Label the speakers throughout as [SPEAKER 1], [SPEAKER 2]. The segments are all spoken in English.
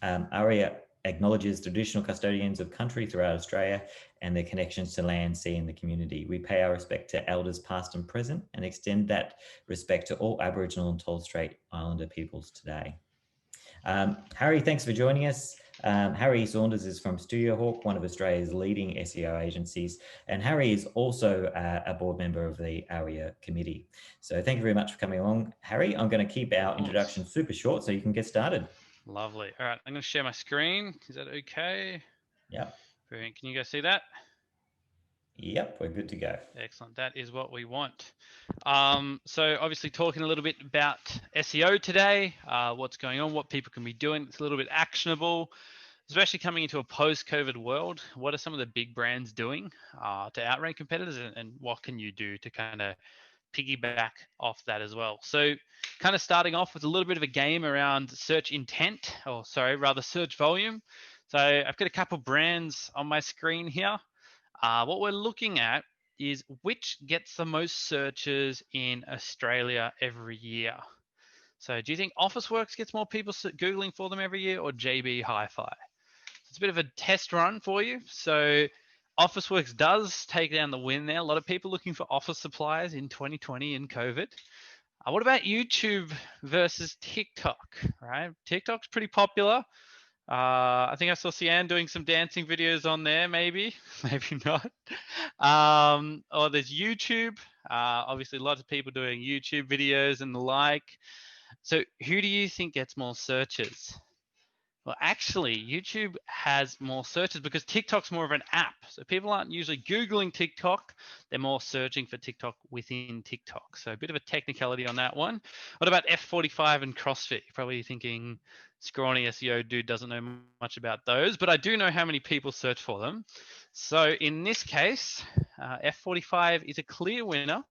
[SPEAKER 1] ARIA acknowledges traditional custodians of country throughout Australia and their connections to land, sea, and the community. We pay our respect to elders past and present and extend that respect to all Aboriginal and Torres Strait Islander peoples today. Harry, thanks for joining us. Harry Saunders is from StudioHawk, one of Australia's leading SEO agencies, and Harry is also a board member of the ARIA committee. So thank you very much for coming along, Harry. I'm going to keep our introduction super short so you can get started.
[SPEAKER 2] Lovely. All right, I'm going to share my screen. Is that okay?
[SPEAKER 1] Yep.
[SPEAKER 2] Brilliant. Can you guys see that?
[SPEAKER 1] Yep, we're good to go.
[SPEAKER 2] Excellent. That is what we want. So obviously talking a little bit about SEO today, what's going on, what people can be doing. It's a little bit actionable, especially coming into a post-COVID world. What are some of the big brands doing to outrank competitors, and what can you do to kind of piggyback off that as well? So kind of starting off with a little bit of a game around search intent, or sorry, rather search volume. So I've got a couple brands on my screen here. What we're looking at is which gets the most searches in Australia every year. So do you think Officeworks gets more people Googling for them every year, or JB Hi-Fi? It's a bit of a test run for you. So Officeworks does take down the win there. A lot of people looking for office supplies in 2020 and COVID. What about YouTube versus TikTok, right? TikTok's pretty popular. I think I saw Cian doing some dancing videos on there, maybe, maybe not. Or there's YouTube. Obviously, lots of people doing YouTube videos and the like. So who do you think gets more searches? Well, actually, YouTube has more searches because TikTok's more of an app. So people aren't usually Googling TikTok. They're more searching for TikTok within TikTok. So a bit of a technicality on that one. What about F45 and CrossFit? You're probably thinking scrawny SEO dude doesn't know much about those, but I do know how many people search for them. So in this case, F45 is a clear winner.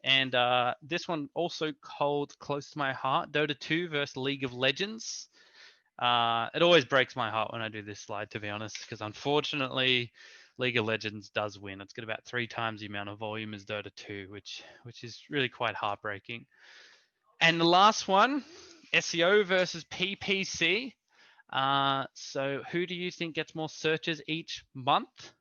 [SPEAKER 2] And this one also holds close to my heart, Dota 2 versus League of Legends. It always breaks my heart when I do this slide, to be honest, because unfortunately, League of Legends does win. It's got about 3 times the amount of volume as Dota 2, which is really quite heartbreaking. And the last one, SEO versus PPC. So who do you think gets more searches each month?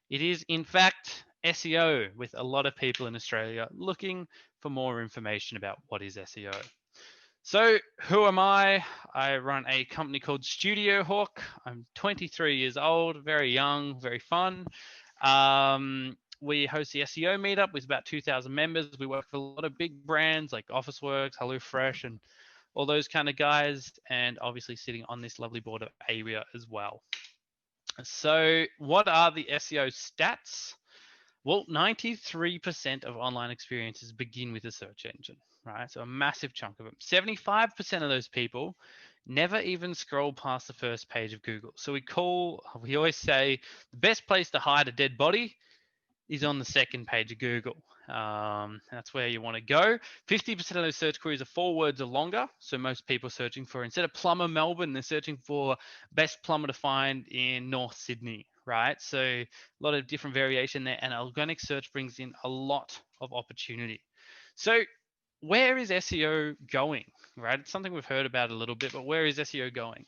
[SPEAKER 2] It is, in fact, SEO, with a lot of people in Australia looking for more information about what is SEO. So who am I? I run a company called StudioHawk. I'm 23 years old, very young, very fun. We host the SEO meetup with about 2,000 members. We work for a lot of big brands like Officeworks, HelloFresh, and all those kind of guys, and obviously sitting on this lovely board of ARIA as well. So what are the SEO stats? Well, 93% of online experiences begin with a search engine, right? So a massive chunk of them. 75% of those people never even scroll past the first page of Google. So we always say the best place to hide a dead body is on the second page of Google. That's where you want to go. 50% of those search queries are 4 words or longer. So most people are searching for, instead of plumber Melbourne, they're searching for best plumber to find in North Sydney, right? So a lot of different variation there, and organic search brings in a lot of opportunity. So where is SEO going, right? It's something we've heard about a little bit, but where is SEO going?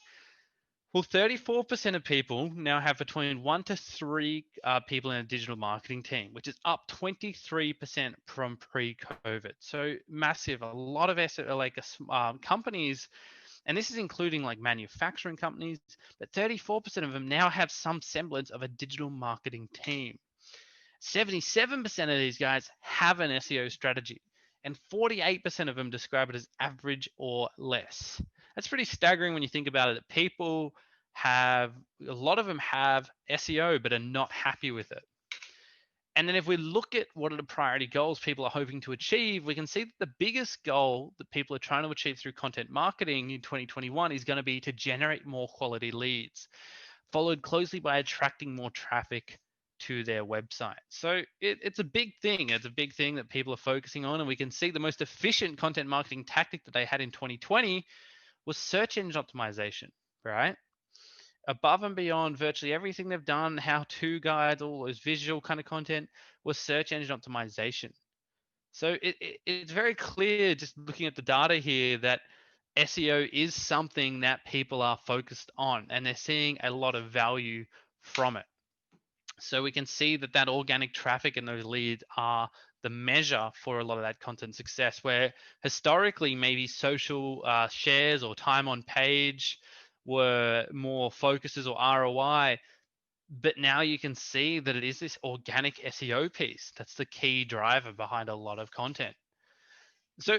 [SPEAKER 2] Well, 34% of people now have between 1 to 3 people in a digital marketing team, which is up 23% from pre-COVID. So massive. A lot of companies, and this is including like manufacturing companies, but 34% of them now have some semblance of a digital marketing team. 77% of these guys have an SEO strategy, and 48% of them describe it as average or less. That's pretty staggering when you think about it. People a lot of them have SEO, but are not happy with it. And then if we look at what are the priority goals people are hoping to achieve, we can see that the biggest goal that people are trying to achieve through content marketing in 2021 is going to be to generate more quality leads, followed closely by attracting more traffic to their website. So it's a big thing. It's a big thing that people are focusing on. And we can see the most efficient content marketing tactic that they had in 2020 was search engine optimization, right? Above and beyond virtually everything they've done, how-to guides, all those visual kind of content, was search engine optimization. So it's very clear, just looking at the data here, that SEO is something that people are focused on, and they're seeing a lot of value from it. So we can see that organic traffic and those leads are the measure for a lot of that content success, where historically maybe social shares or time on page were more focuses or ROI. But now you can see that it is this organic SEO piece that's the key driver behind a lot of content. So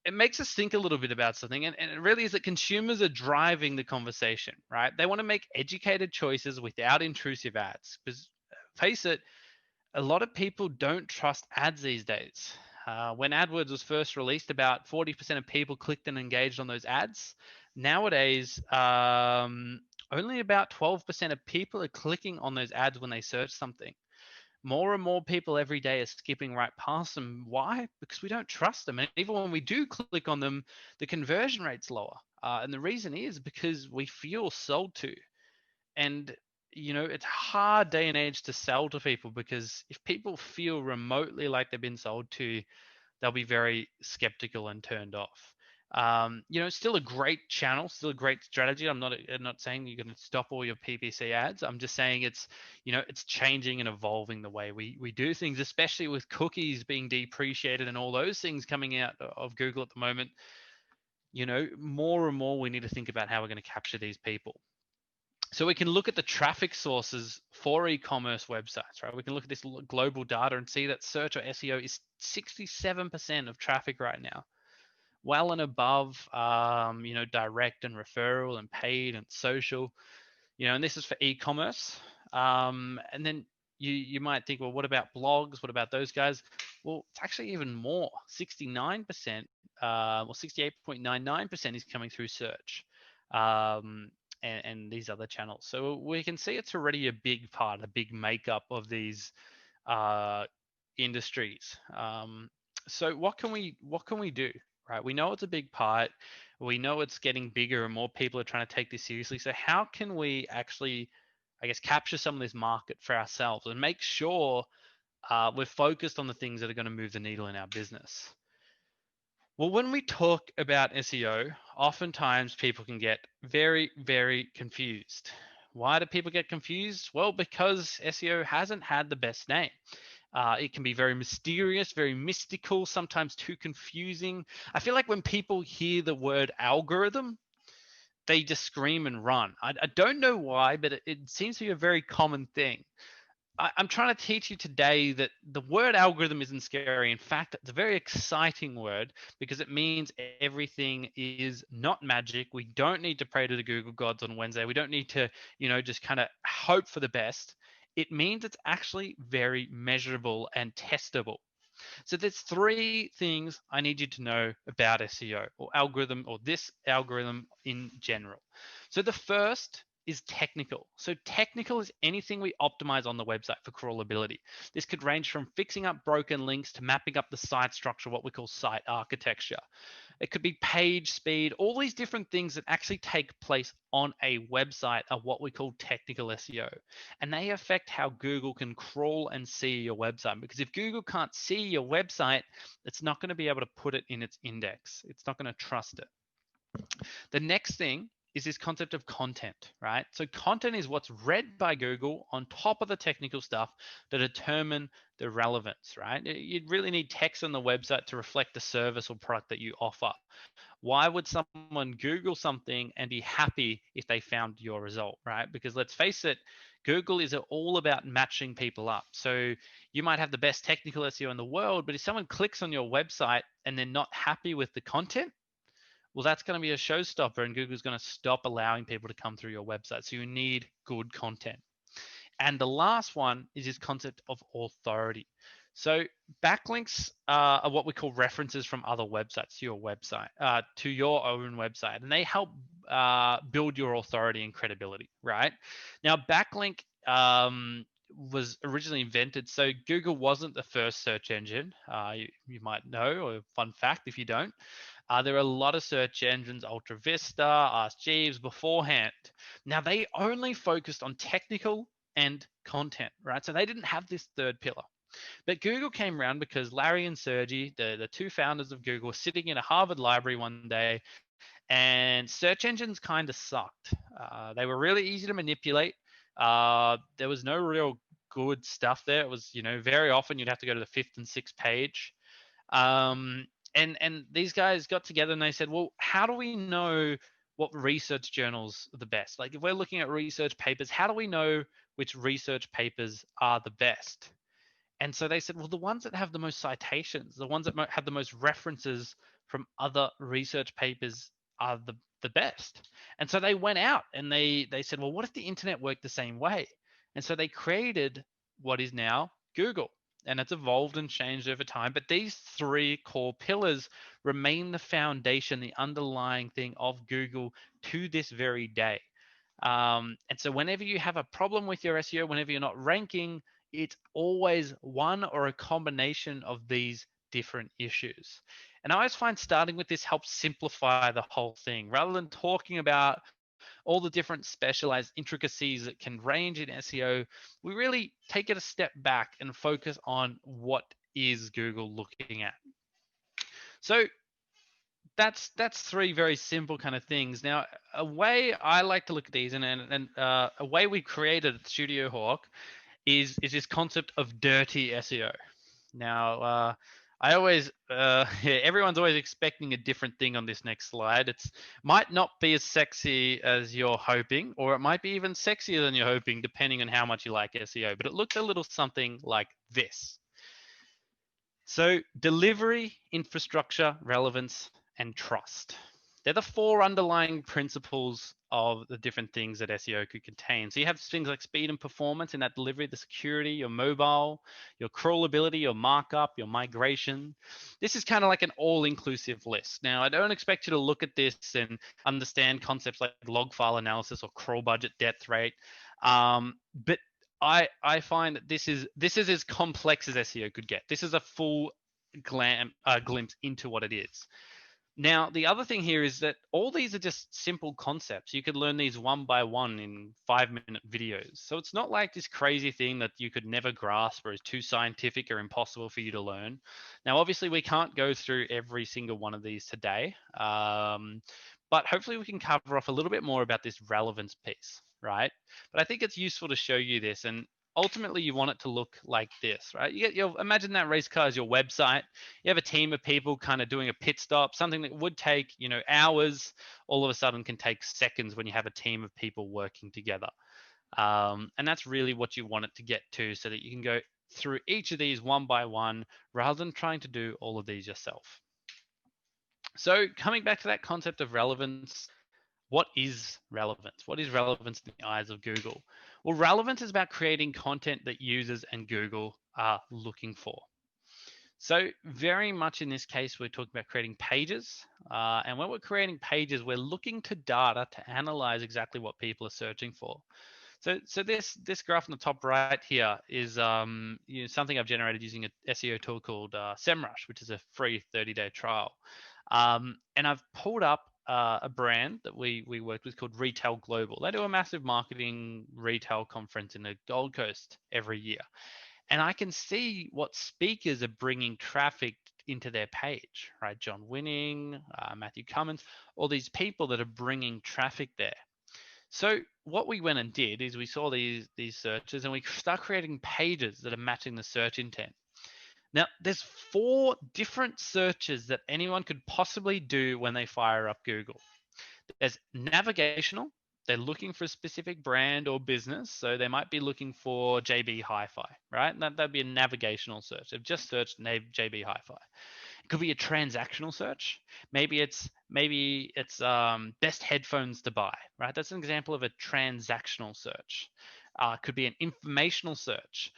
[SPEAKER 2] it makes us think a little bit about something, and it really is that consumers are driving the conversation, right? They want to make educated choices without intrusive ads. Because face it, a lot of people don't trust ads these days. When AdWords was first released, about 40% of people clicked and engaged on those ads. Nowadays, only about 12% of people are clicking on those ads when they search something. More and more people every day are skipping right past them. Why? Because we don't trust them. And even when we do click on them, the conversion rate's lower. And the reason is because we feel sold to. And it's a hard day and age to sell to people, because if people feel remotely like they've been sold to, they'll be very skeptical and turned off. It's still a great channel, still a great strategy. I'm not saying you're going to stop all your PPC ads. I'm just saying it's changing and evolving the way we do things, especially with cookies being depreciated and all those things coming out of Google at the moment. More and more we need to think about how we're going to capture these people. So we can look at the traffic sources for e-commerce websites, right? We can look at this global data and see that search or SEO is 67% of traffic right now, well and above, direct and referral and paid and social, and this is for e-commerce. And then you might think, well, what about blogs? What about those guys? Well, it's actually even more, 69%, or 68.99% is coming through search. And these other channels. So we can see it's already a big part, a big makeup of these industries. So what can we do, right? We know it's a big part. We know it's getting bigger and more people are trying to take this seriously. So how can we actually, I guess, capture some of this market for ourselves and make sure we're focused on the things that are going to move the needle in our business? Well, when we talk about SEO, oftentimes people can get very, very confused. Why do people get confused? Well, because SEO hasn't had the best name. It can be very mysterious, very mystical, sometimes too confusing. I feel like when people hear the word algorithm, they just scream and run. I don't know why, but it seems to be a very common thing. I'm trying to teach you today that the word algorithm isn't scary. In fact, it's a very exciting word, because it means everything is not magic. We don't need to pray to the Google gods on Wednesday. We don't need to, just kind of hope for the best. It means it's actually very measurable and testable. So there's three things I need you to know about SEO or algorithm, or this algorithm in general. So the first is technical. So technical is anything we optimize on the website for crawlability. This could range from fixing up broken links to mapping up the site structure, what we call site architecture. It could be page speed. All these different things that actually take place on a website are what we call technical SEO. And they affect how Google can crawl and see your website. Because if Google can't see your website, it's not going to be able to put it in its index. It's not going to trust it. The next thing is this concept of content, right? So content is what's read by Google on top of the technical stuff to determine the relevance, right? You'd really need text on the website to reflect the service or product that you offer. Why would someone Google something and be happy if they found your result, right? Because let's face it, Google is all about matching people up. So you might have the best technical SEO in the world, but if someone clicks on your website and they're not happy with the content, well, that's going to be a showstopper, and Google's going to stop allowing people to come through your website. So you need good content. And the last one is this concept of authority. So backlinks are what we call references from other websites to your website, to your own website, and they help build your authority and credibility, right? Now, backlink was originally invented. So Google wasn't the first search engine. You might know, or fun fact if you don't. There are a lot of search engines, Ultra Vista, Ask Jeeves beforehand. Now, they only focused on technical and content, right? So they didn't have this third pillar. But Google came around because Larry and Sergey, the two founders of Google, were sitting in a Harvard library one day, And search engines kind of sucked. They were really easy to manipulate. There was no real good stuff there. It was, very often you'd have to go to the fifth and sixth page. And these guys got together and they said, well, how do we know what research journals are the best? Like, if we're looking at research papers, how do we know which research papers are the best? And so they said, well, the ones that have the most citations, the ones that have the most references from other research papers are the best. And so they went out and they said, well, what if the internet worked the same way? And so they created what is now Google. And it's evolved and changed over time. But these three core pillars remain the foundation, the underlying thing of Google to this very day. And so whenever you have a problem with your SEO, whenever you're not ranking, it's always one or a combination of these different issues. And I always find starting with this helps simplify the whole thing. Rather than talking about all the different specialized intricacies that can range in SEO, we really take it a step back and focus on what is Google looking at. So that's three very simple kind of things. Now, a way I like to look at these, and a way we created at StudioHawk is this concept of dirty SEO. Now, I always, everyone's always expecting a different thing on this next slide. It's might not be as sexy as you're hoping, or it might be even sexier than you're hoping, depending on how much you like SEO. But it looks a little something like this. So delivery, infrastructure, relevance, and trust. They're the four underlying principles of the different things that SEO could contain. So you have things like speed and performance in that delivery, the security, your mobile, your crawlability, your markup, your migration. This is kind of like an all-inclusive list. Now, I don't expect you to look at this and understand concepts like log file analysis or crawl budget depth rate. But I find that this is as complex as SEO could get. This is a full glimpse into what it is. Now, the other thing here is that all these are just simple concepts. You could learn these one by one in 5-minute videos. So it's not like this crazy thing that you could never grasp or is too scientific or impossible for you to learn. Now, obviously, we can't go through every single one of these today, but hopefully we can cover off a little bit more about this relevance piece, right? But I think it's useful to show you this, and ultimately you want it to look like this, right? Imagine that race car is your website. You have a team of people kind of doing a pit stop, something that would take, hours, all of a sudden can take seconds when you have a team of people working together. And that's really what you want it to get to, so that you can go through each of these one by one rather than trying to do all of these yourself. So coming back to that concept of relevance, what is relevance? What is relevance in the eyes of Google? Well, relevance is about creating content that users and Google are looking for. So very much in this case, we're talking about creating pages. And when we're creating pages, we're looking to data to analyze exactly what people are searching for. So this graph on the top right here is something I've generated using a SEO tool called SEMRush, which is a free 30-day trial. And I've pulled up a brand that we worked with called Retail Global. They do a massive marketing retail conference in the Gold Coast every year. And I can see what speakers are bringing traffic into their page, right? John Winning, Matthew Cummins, all these people that are bringing traffic there. So what we went and did is we saw these searches and we start creating pages that are matching the search intent. Now, there's 4 different searches that anyone could possibly do when they fire up Google. There's navigational. They're looking for a specific brand or business. So they might be looking for JB Hi-Fi, right? That'd be a navigational search. They've just searched JB Hi-Fi. It could be a transactional search. Maybe it's best headphones to buy, right? That's an example of a transactional search. Could be an informational search.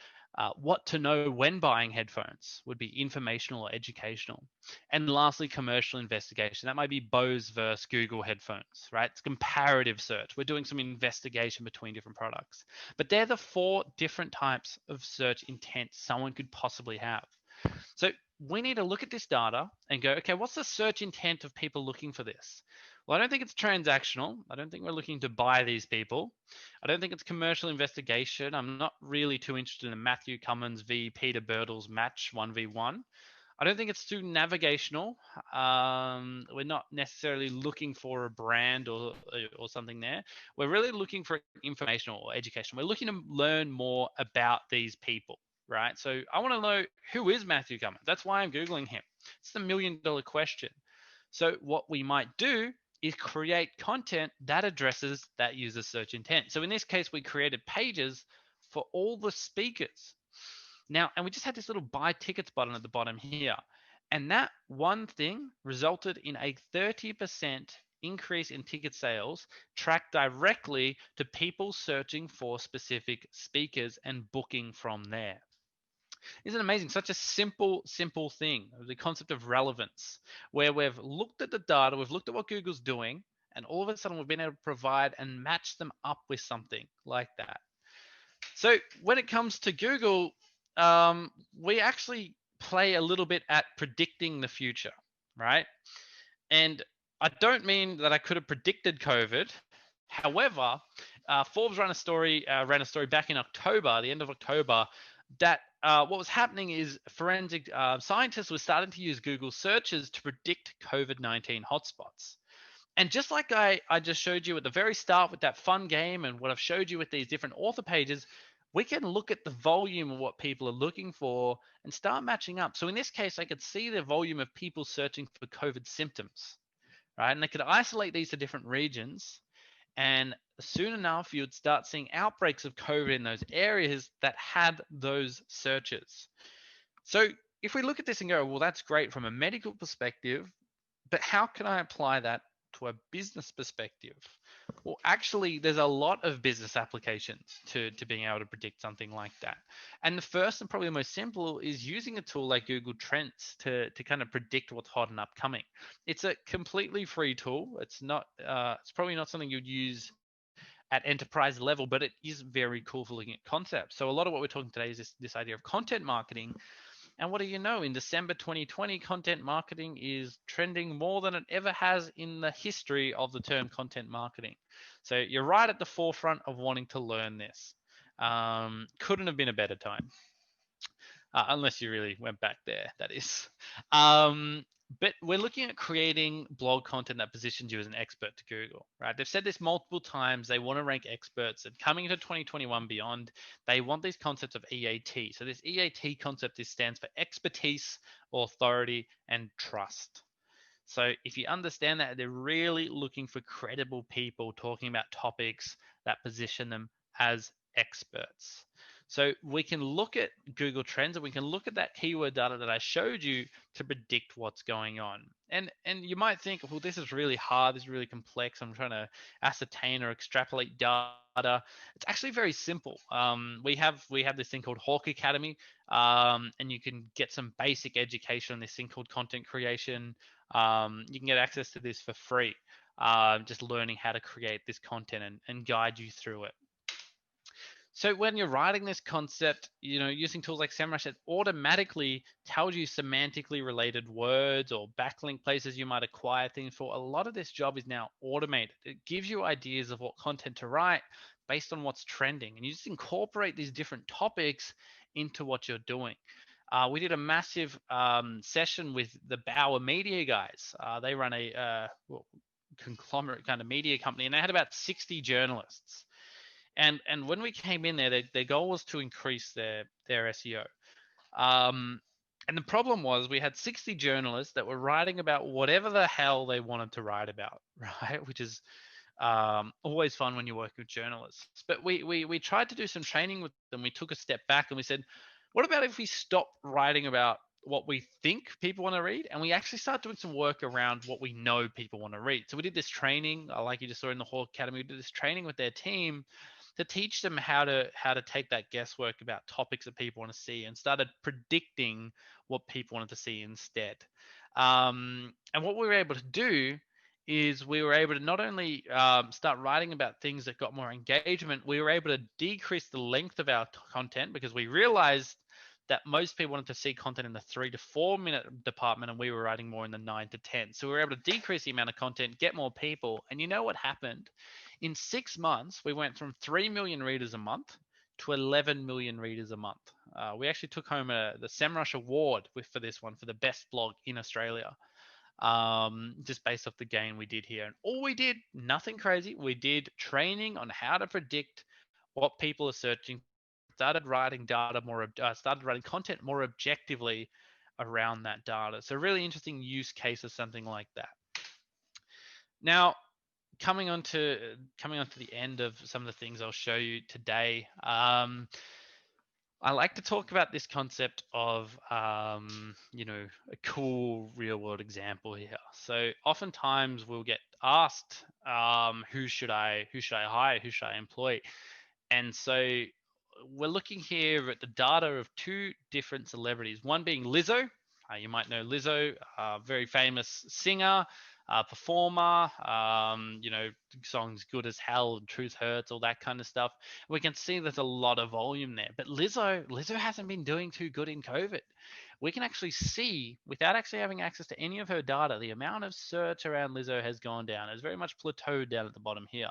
[SPEAKER 2] What to know when buying headphones would be informational or educational. And lastly, commercial investigation. That might be Bose versus Google headphones, right? It's comparative search. We're doing some investigation between different products. But they're the 4 different types of search intent someone could possibly have. So we need to look at this data and go, okay, what's the search intent of people looking for this? Well, I don't think it's transactional. I don't think we're looking to buy these people. I don't think it's commercial investigation. I'm not really too interested in Matthew Cummins v. Peter Birtles match 1v1. I don't think it's too navigational. We're not necessarily looking for a brand or something there. We're really looking for informational or educational. We're looking to learn more about these people, right? So I want to know, who is Matthew Cummins? That's why I'm Googling him. It's the $1 million question. So what we might do is create content that addresses that user search intent. So in this case, we created pages for all the speakers. Now, and we just had this little buy tickets button at the bottom here. And that one thing resulted in a 30% increase in ticket sales tracked directly to people searching for specific speakers and booking from there. Isn't it amazing? Such a simple thing, the concept of relevance, where we've looked at the data, we've looked at what Google's doing, and all of a sudden we've been able to provide and match them up with something like that. So when it comes to Google, we actually play a little bit at predicting the future, right? And I don't mean that I could have predicted COVID. However, Forbes ran a story back in October, the end of October, that what was happening is forensic scientists were starting to use Google searches to predict COVID-19 hotspots. And just like I just showed you at the very start with that fun game and what I've showed you with these different author pages, we can look at the volume of what people are looking for and start matching up. So in this case, I could see the volume of people searching for COVID symptoms, right? And they could isolate these to different regions. And soon enough, you would start seeing outbreaks of COVID in those areas that had those searches. So if we look at this and go, well, that's great from a medical perspective, but how can I apply that to a business perspective? Well, actually, there's a lot of business applications to being able to predict something like that. And the first and probably the most simple is using a tool like Google Trends to kind of predict what's hot and upcoming. It's a completely free tool. It's probably not something you'd use at enterprise level, but it is very cool for looking at concepts. So a lot of what we're talking today is this idea of content marketing. And what do you know? In December 2020, content marketing is trending more than it ever has in the history of the term content marketing. So you're right at the forefront of wanting to learn this. Couldn't have been a better time. Unless you really went back there, that is. But we're looking at creating blog content that positions you as an expert to Google, right? They've said this multiple times. They want to rank experts, and coming into 2021 beyond, they want these concepts of EAT. So this EAT concept stands for expertise, authority, and trust. So if you understand that, they're really looking for credible people talking about topics that position them as experts. So we can look at Google Trends and we can look at that keyword data that I showed you to predict what's going on. And you might think, well, this is really hard, this is really complex. I'm trying to ascertain or extrapolate data. It's actually very simple. We have this thing called Hawk Academy, and you can get some basic education on this thing called content creation. You can get access to this for free, just learning how to create this content and guide you through it. So when you're writing this concept, using tools like SEMRush, it automatically tells you semantically related words or backlink places you might acquire things for. A lot of this job is now automated. It gives you ideas of what content to write based on what's trending. And you just incorporate these different topics into what you're doing. We did a massive session with the Bauermedia guys. They run a conglomerate kind of media company, and they had about 60 journalists. And when we came in there, their goal was to increase their SEO. And the problem was we had 60 journalists that were writing about whatever the hell they wanted to write about, right? Which is always fun when you work with journalists. But we tried to do some training with them. We took a step back and we said, what about if we stop writing about what we think people want to read, and we actually start doing some work around what we know people want to read? So we did this training, like you just saw in the Hawk Academy, we did this training with their team to teach them how to take that guesswork about topics that people want to see and started predicting what people wanted to see instead. And what we were able to do is we were able to not only start writing about things that got more engagement, we were able to decrease the length of our content because we realized that most people wanted to see content in the 3 to 4 minute department, and we were writing more in the 9 to 10. So we were able to decrease the amount of content, get more people. And you know what happened? In 6 months, we went from 3 million readers a month to 11 million readers a month. We actually took home the SEMRush award for this one for the best blog in Australia, just based off the gain we did here. And all we did, nothing crazy. We did training on how to predict what people are searching. Started writing content more objectively around that data. So really interesting use case of something like that. Now, coming on to the end of some of the things I'll show you today. I like to talk about this concept of, a cool real world example here. So oftentimes we'll get asked, who should I hire? Who should I employ? And so we're looking here at the data of two different celebrities, one being Lizzo. You might know Lizzo, very famous singer, performer, songs Good as Hell, Truth Hurts, all that kind of stuff. We can see there's a lot of volume there. But Lizzo hasn't been doing too good in COVID. We can actually see, without actually having access to any of her data, the amount of search around Lizzo has gone down. It's very much plateaued down at the bottom here.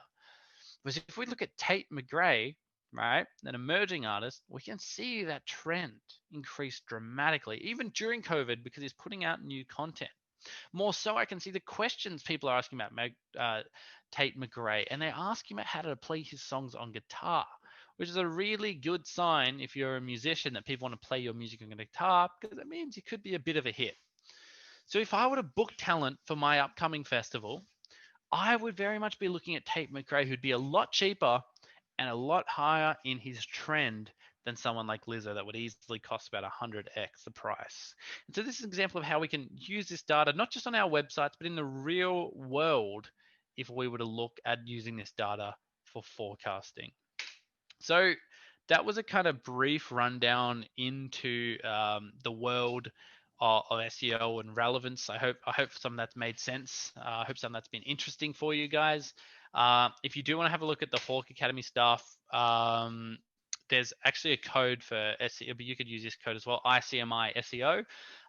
[SPEAKER 2] Whereas if we look at Tate McRae, right, an emerging artist, we can see that trend increase dramatically, even during COVID, because he's putting out new content. More so, I can see the questions people are asking about Tate McRae, and they're asking about how to play his songs on guitar, which is a really good sign if you're a musician that people want to play your music on guitar, because it means you could be a bit of a hit. So if I were to book talent for my upcoming festival, I would very much be looking at Tate McRae, who'd be a lot cheaper and a lot higher in his trend than someone like Lizzo that would easily cost about 100x the price. And so this is an example of how we can use this data, not just on our websites, but in the real world, if we were to look at using this data for forecasting. So that was a kind of brief rundown into the world of SEO and relevance. I hope some of that's made sense. I hope some of that's been interesting for you guys. If you do want to have a look at the Hawk Academy stuff, there's actually a code for SEO, but you could use this code as well, ICMI SEO.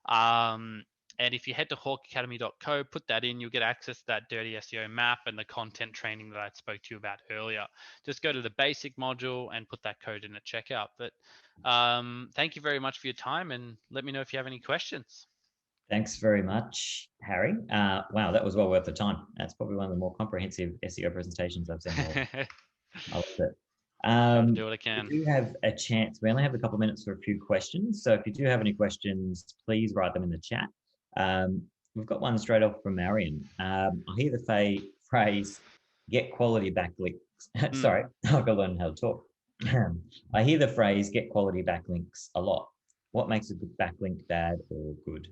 [SPEAKER 2] And if you head to hawkacademy.co, put that in, you'll get access to that dirty SEO map and the content training that I spoke to you about earlier. Just go to the basic module and put that code in at checkout. But thank you very much for your time, and let me know if you have any questions.
[SPEAKER 1] Thanks very much, Harry. Wow, that was well worth the time. That's probably one of the more comprehensive SEO presentations I've seen. I loved it.
[SPEAKER 2] Try to do what I can.
[SPEAKER 1] We do have a chance. We only have a couple of minutes for a few questions. So if you do have any questions, please write them in the chat. We've got one straight off from Marion. I hear the phrase, get quality backlinks. Sorry, I've got to learn how to talk. I hear the phrase, get quality backlinks a lot. What makes a good backlink bad or good?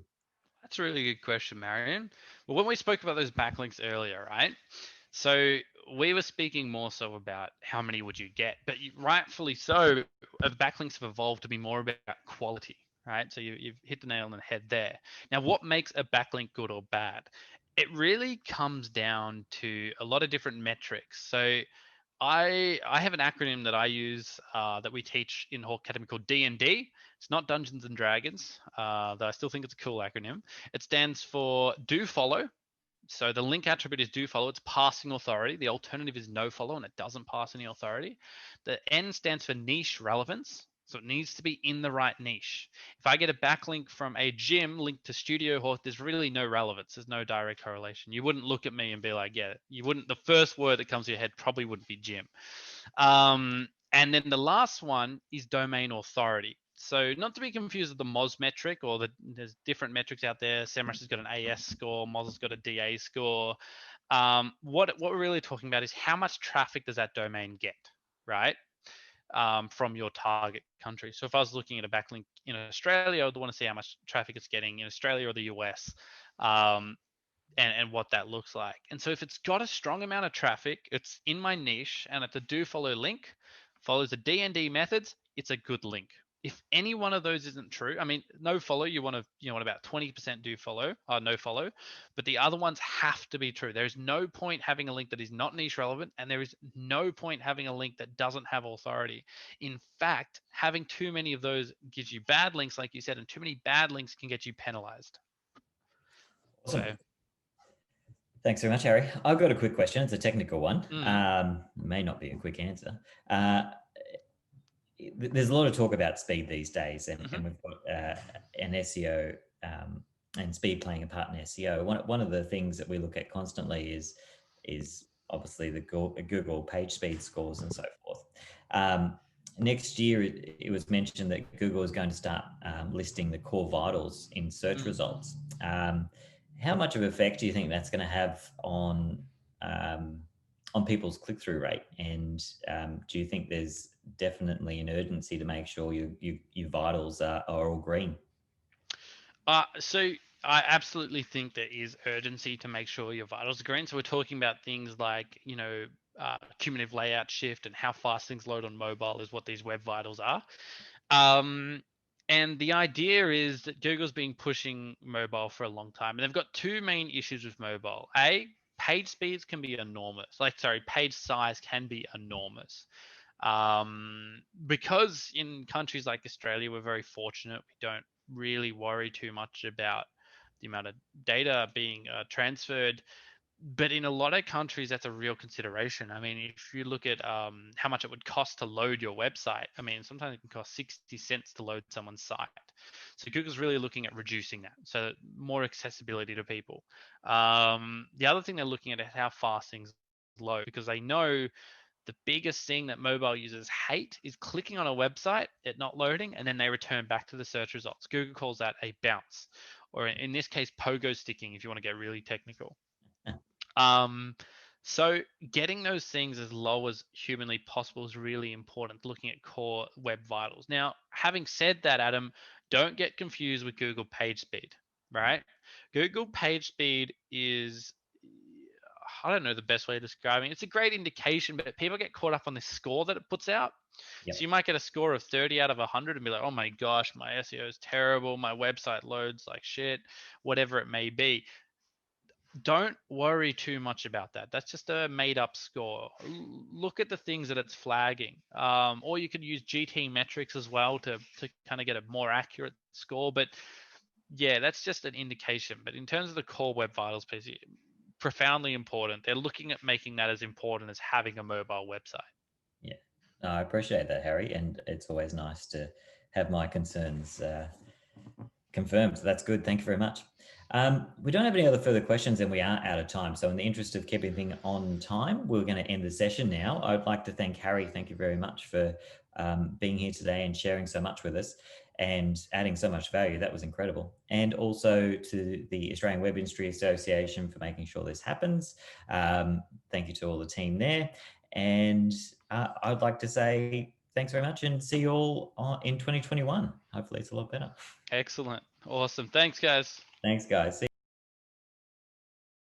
[SPEAKER 2] That's a really good question, Marion. Well, when we spoke about those backlinks earlier, right? So we were speaking more so about how many would you get, but rightfully so, backlinks have evolved to be more about quality, right? So you've hit the nail on the head there. Now, what makes a backlink good or bad? It really comes down to a lot of different metrics. So I have an acronym that I use that we teach in Hawk Academy called D&D. It's not Dungeons and Dragons, though I still think it's a cool acronym. It stands for do follow. So the link attribute is do follow. It's passing authority. The alternative is no follow, and it doesn't pass any authority. The N stands for niche relevance. So it needs to be in the right niche. If I get a backlink from a gym linked to StudioHawk, there's really no relevance. There's no direct correlation. You wouldn't look at me and be like, yeah, you wouldn't. The first word that comes to your head probably wouldn't be gym. And then the last one is domain authority. So not to be confused with the Moz metric, or there's different metrics out there. SEMRush has got an AS score, Moz has got a DA score. What we're really talking about is how much traffic does that domain get, right? From your target country. So if I was looking at a backlink in Australia, I would want to see how much traffic it's getting in Australia or the US, and what that looks like. And so if it's got a strong amount of traffic, it's in my niche, and if the do follow link follows the D&D methods, it's a good link. If any one of those isn't true, I mean, no follow, you want about 20% do follow, no follow, but the other ones have to be true. There's no point having a link that is not niche relevant, and there is no point having a link that doesn't have authority. In fact, having too many of those gives you bad links, like you said, and too many bad links can get you penalized.
[SPEAKER 1] Awesome. So, thanks very much, Harry. I've got a quick question. It's a technical one. It may not be a quick answer. there's a lot of talk about speed these days, and
[SPEAKER 2] Hmm.
[SPEAKER 1] we've got an SEO and speed playing a part in SEO. One of the things that we look at constantly is obviously the Google page speed scores and so forth. Next year, it was mentioned that Google is going to start listing the core vitals in search results. How much of an effect do you think that's going to have on people's click-through rate? And do you think there's definitely an urgency to make sure your vitals are all green?
[SPEAKER 2] So I absolutely think there is urgency to make sure your vitals are green. So we're talking about things like, cumulative layout shift and how fast things load on mobile is what these web vitals are. Um, and the idea is that Google's been pushing mobile for a long time, and they've got two main issues with mobile. Page speeds can be enormous. Page size can be enormous. Because in countries like Australia, we're very fortunate. We don't really worry too much about the amount of data being transferred. But in a lot of countries, that's a real consideration. I mean, if you look at how much it would cost to load your website, I mean, sometimes it can cost 60 cents to load someone's site. So Google's really looking at reducing that, so more accessibility to people. The other thing they're looking at is how fast things load, because they know the biggest thing that mobile users hate is clicking on a website, it not loading, and then they return back to the search results. Google calls that a bounce, or in this case, pogo sticking, if you want to get really technical. So getting those things as low as humanly possible is really important, looking at core web vitals. Now, having said that, Adam, don't get confused with Google page speed, right? Google page speed is, I don't know the best way of describing it. It's a great indication, but people get caught up on this score that it puts out.
[SPEAKER 1] Yep.
[SPEAKER 2] So you might get a score of 30 out of 100 and be like, oh my gosh, my SEO is terrible. My website loads like shit, whatever it may be. Don't worry too much about that. That's just a made up score. Look at the things that it's flagging. Or you could use GT metrics as well to kind of get a more accurate score. But yeah, that's just an indication. But in terms of the core web vitals piece, profoundly important. They're looking at making that as important as having a mobile website.
[SPEAKER 1] Yeah, no, I appreciate that, Harry, and it's always nice to have my concerns confirmed. So that's good. Thank you very much. We don't have any other further questions, and we are out of time. So in the interest of keeping things on time, we're going to end the session now. I'd like to thank Harry. Thank you very much for being here today and sharing so much with us and adding so much value. That was incredible. And also to the Australian Web Industry Association for making sure this happens. Thank you to all the team there. And I'd like to say thanks very much and see you all in 2021. Hopefully it's a lot better.
[SPEAKER 2] Excellent. Awesome. Thanks, guys.
[SPEAKER 1] Thanks, guys. See